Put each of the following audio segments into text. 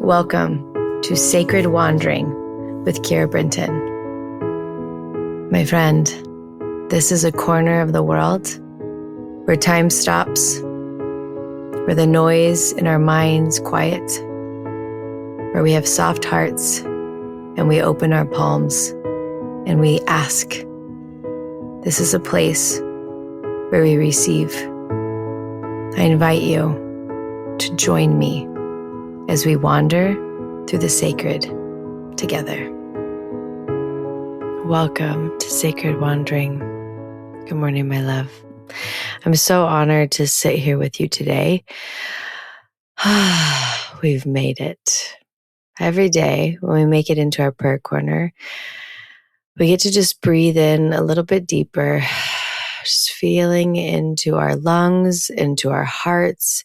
Welcome to Sacred Wandering with Keira. My friend, this is a corner of the world where time stops, where the noise in our minds quiet, where we have soft hearts and we open our palms and we ask. This is a place where we receive. I invite you to join me as we wander through the sacred together. Welcome to Sacred Wandering. Good morning, my love. I'm so honored to sit here with you today. We've made it. Every day when we make it into our prayer corner, we get to just breathe in a little bit deeper, just feeling into our lungs, into our hearts,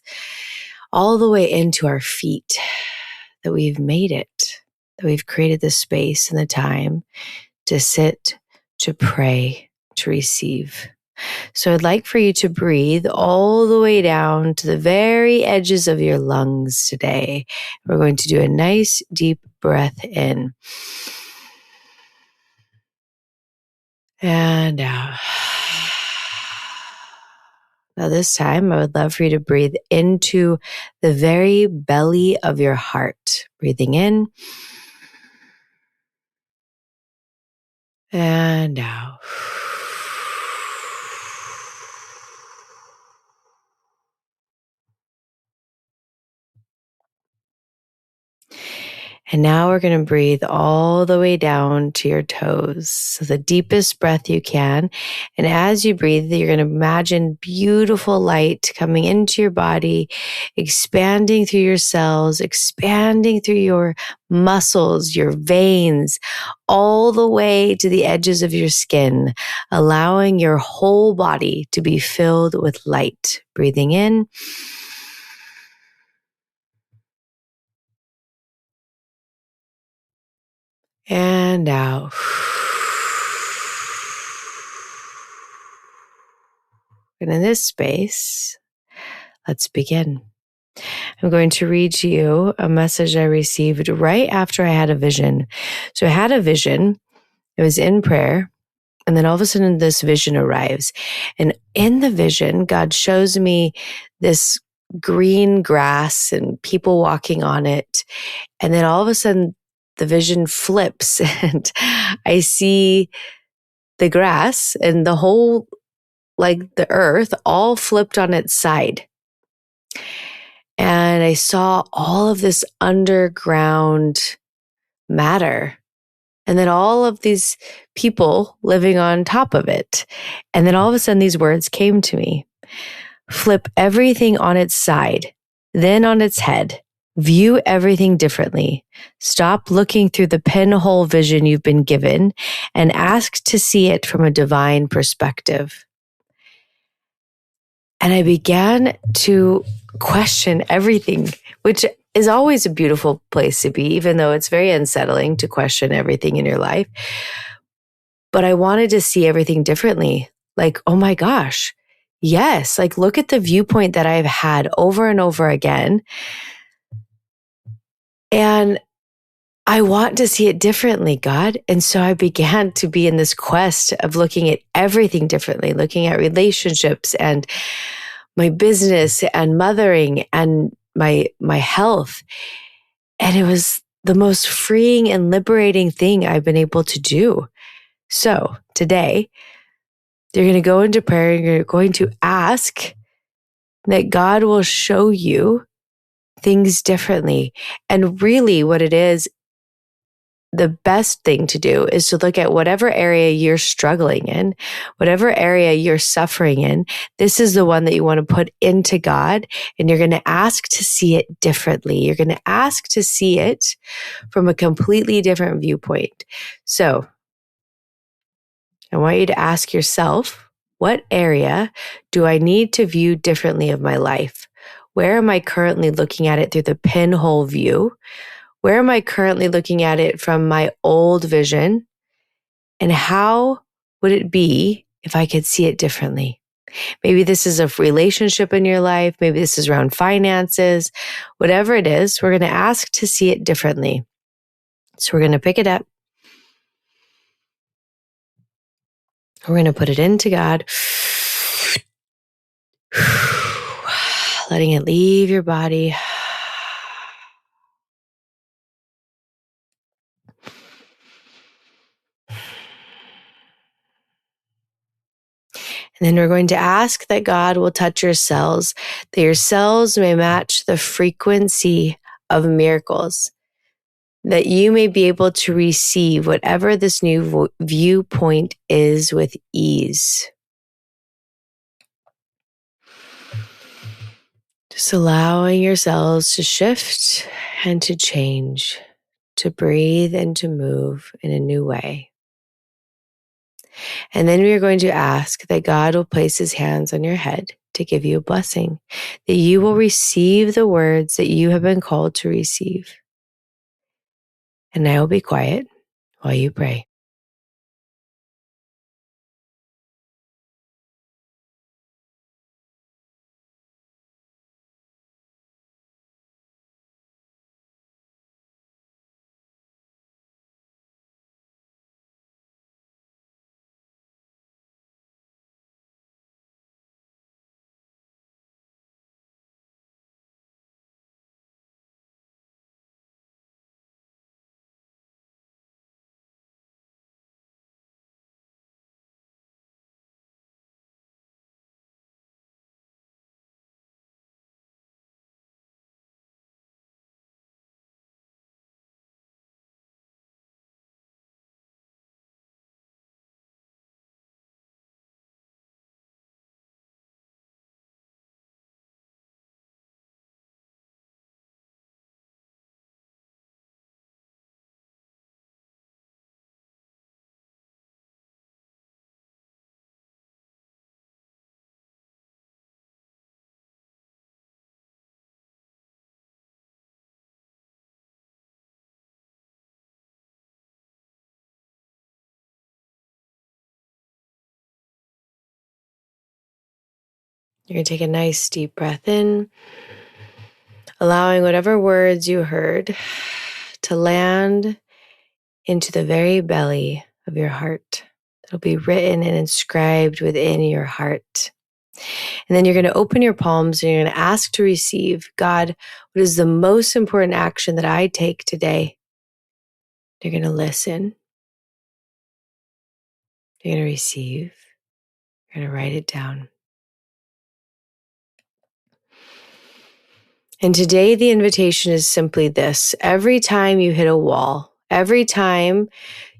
all the way into our feet, that we've made it, that we've created the space and the time to sit, to pray, to receive. So I'd like for you to breathe all the way down to the very edges of your lungs today. We're going to do a nice deep breath in and out. Now this time, I would love for you to breathe into the very belly of your heart. Breathing in and out. And now we're going to breathe all the way down to your toes. So the deepest breath you can. And as you breathe, you're going to imagine beautiful light coming into your body, expanding through your cells, expanding through your muscles, your veins, all the way to the edges of your skin, allowing your whole body to be filled with light. Breathing in. And out. And in this space, let's begin. I'm going to read to you a message I received right after I had a vision. So I had a vision. It was in prayer. And then all of a sudden this vision arrives. And in the vision, God shows me this green grass and people walking on it. And then all of a sudden the vision flips and I see the grass and the whole, like the earth, all flipped on its side. And I saw all of this underground matter. And then all of these people living on top of it. And then all of a sudden these words came to me. Flip everything on its side, then on its head. View everything differently. Stop looking through the pinhole vision you've been given and ask to see it from a divine perspective. And I began to question everything, which is always a beautiful place to be, even though it's very unsettling to question everything in your life. But I wanted to see everything differently. Like, oh my gosh, yes, like look at the viewpoint that I've had over and over again. And I want to see it differently, God. And so I began to be in this quest of looking at everything differently, looking at relationships and my business and mothering and my health. And it was the most freeing and liberating thing I've been able to do. So today, you're going to go into prayer and you're going to ask that God will show you things differently. And really what it is, the best thing to do is to look at whatever area you're struggling in, whatever area you're suffering in. This is the one that you want to put into God, and you're going to ask to see it differently. You're going to ask to see it from a completely different viewpoint. So I want you to ask yourself, what area do I need to view differently of my life? Where am I currently looking at it through the pinhole view? Where am I currently looking at it from my old vision? And how would it be if I could see it differently? Maybe this is a relationship in your life. Maybe this is around finances. Whatever it is, we're going to ask to see it differently. So we're going to pick it up. We're going to put it into God. Letting it leave your body. And then we're going to ask that God will touch your cells, that your cells may match the frequency of miracles, that you may be able to receive whatever this new viewpoint is with ease. Just allowing your cells to shift and to change, to breathe and to move in a new way. And then we are going to ask that God will place his hands on your head to give you a blessing, that you will receive the words that you have been called to receive. And I will be quiet while you pray. You're going to take a nice deep breath in, allowing whatever words you heard to land into the very belly of your heart. It'll be written and inscribed within your heart. And then you're going to open your palms and you're going to ask to receive, God, what is the most important action that I take today? You're going to listen. You're going to receive. You're going to write it down. And today the invitation is simply this. Every time you hit a wall, every time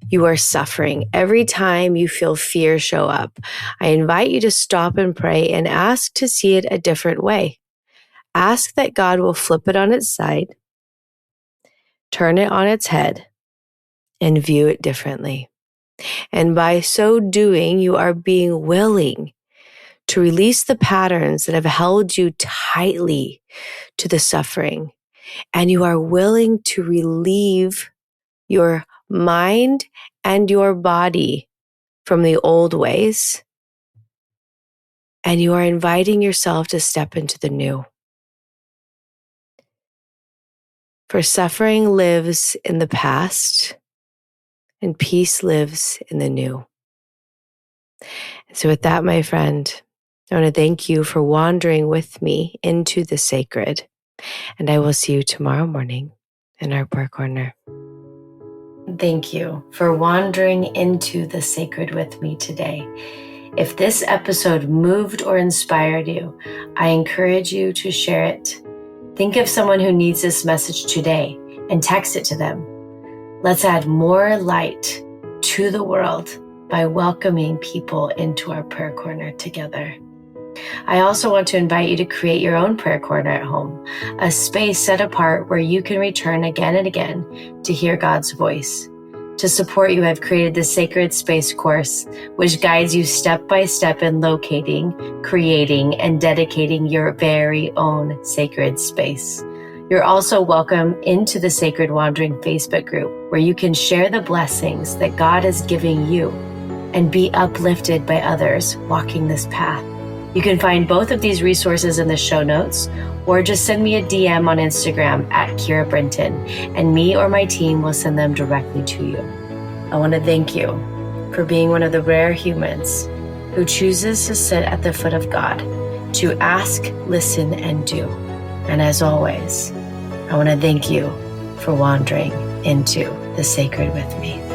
you are suffering, every time you feel fear show up, I invite you to stop and pray and ask to see it a different way. Ask that God will flip it on its side, turn it on its head, and view it differently. And by so doing, you are being willing to release the patterns that have held you tightly to the suffering. And you are willing to relieve your mind and your body from the old ways. And you are inviting yourself to step into the new. For suffering lives in the past and peace lives in the new. So with that, my friend, I want to thank you for wandering with me into the sacred. And I will see you tomorrow morning in our prayer corner. Thank you for wandering into the sacred with me today. If this episode moved or inspired you, I encourage you to share it. Think of someone who needs this message today and text it to them. Let's add more light to the world by welcoming people into our prayer corner together. I also want to invite you to create your own prayer corner at home, a space set apart where you can return again and again to hear God's voice. To support you, I've created the Sacred Space course, which guides you step by step in locating, creating, and dedicating your very own sacred space. You're also welcome into the Sacred Wandering Facebook group, where you can share the blessings that God is giving you and be uplifted by others walking this path. You can find both of these resources in the show notes, or just send me a DM on Instagram at Keira Brinton, and me or my team will send them directly to you. I want to thank you for being one of the rare humans who chooses to sit at the foot of God, to ask, listen, and do. And as always, I want to thank you for wandering into the sacred with me.